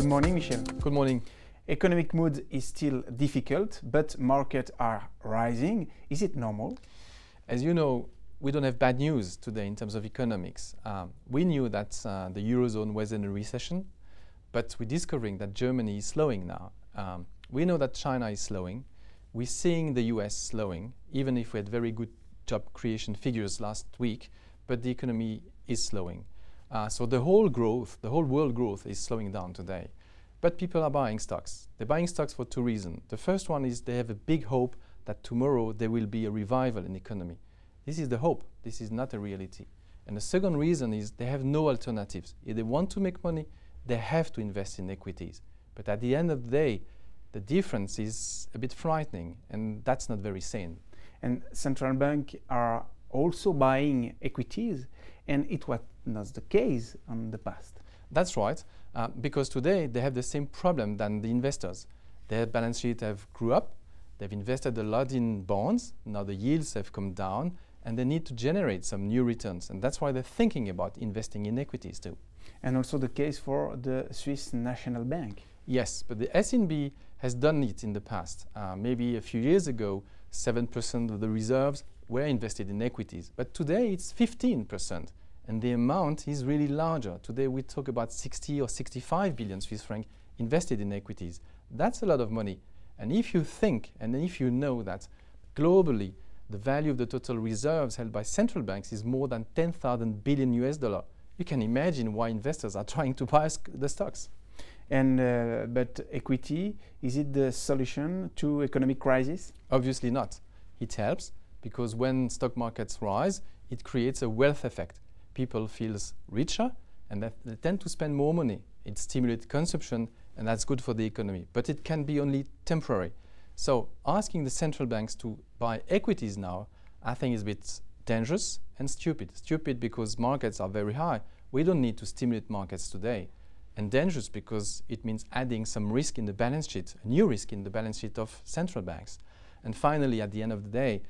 Good morning, Michel. Good morning. Economic mood is still difficult, but markets are rising. Is it normal? As you know, we don't have bad news today in terms of economics. We knew that the Eurozone was in a recession, but we're discovering that Germany is slowing now. We know that China is slowing. We're seeing the US slowing, even if we had very good job creation figures last week, but the economy is slowing. So the whole world growth is slowing down today. But people are buying stocks. They're buying stocks for two reasons. The first one is they have a big hope that tomorrow there will be a revival in the economy. This is the hope. This is not a reality. And the second reason is they have no alternatives. If they want to make money, they have to invest in equities. But at the end of the day, the difference is a bit frightening, and that's not very sane. And central banks are also buying equities, and it was not the case in the past. That's right, because today they have the same problem than the investors. Their balance sheet have grew up, they've invested a lot in bonds, now the yields have come down, and they need to generate some new returns, and that's why they're thinking about investing in equities too. And also the case for the Swiss National Bank. Yes, but the SNB has done it in the past. Maybe a few years ago, 7% of the reserves were invested in equities, but today it's 15%. And the amount is really larger. Today we talk about 60 or 65 billion Swiss francs invested in equities. That's a lot of money. And if you think, and if you know that globally the value of the total reserves held by central banks is more than 10,000 billion US dollar, you can imagine why investors are trying to buy the stocks. And but equity, is it the solution to economic crisis? Obviously not. It helps because when stock markets rise, it creates a wealth effect. People feel richer and they tend to spend more money. It stimulates consumption and that's good for the economy. But it can be only temporary. So asking the central banks to buy equities now, I think is a bit dangerous and stupid. Stupid because markets are very high. We don't need to stimulate markets today. And dangerous because it means adding some risk in the balance sheet, a new risk in the balance sheet of central banks. And finally, at the end of the day,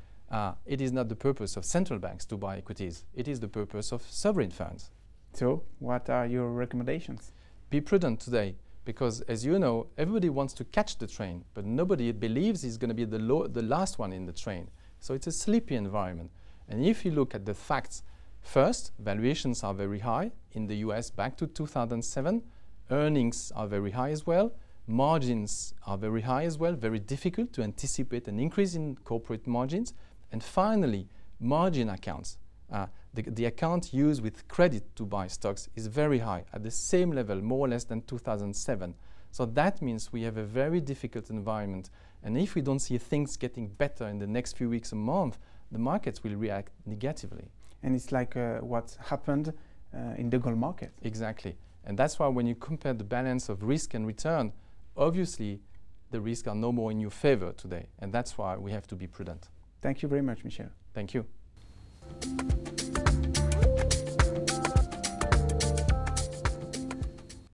it is not the purpose of central banks to buy equities. It is the purpose of sovereign funds. So, what are your recommendations? Be prudent today, because as you know, everybody wants to catch the train, but nobody believes it's going to be the last one in the train. So it's a sleepy environment. And if you look at the facts, first, valuations are very high in the US back to 2007. Earnings are very high as well. Margins are very high as well, very difficult to anticipate an increase in corporate margins. And finally, margin accounts. The account used with credit to buy stocks is very high, at the same level, more or less than 2007. So that means we have a very difficult environment. And if we don't see things getting better in the next few weeks or months, the markets will react negatively. And it's like what happened in the gold market. Exactly. And that's why when you compare the balance of risk and return, obviously the risks are no more in your favor today. And that's why we have to be prudent. Thank you very much, Michel. Thank you.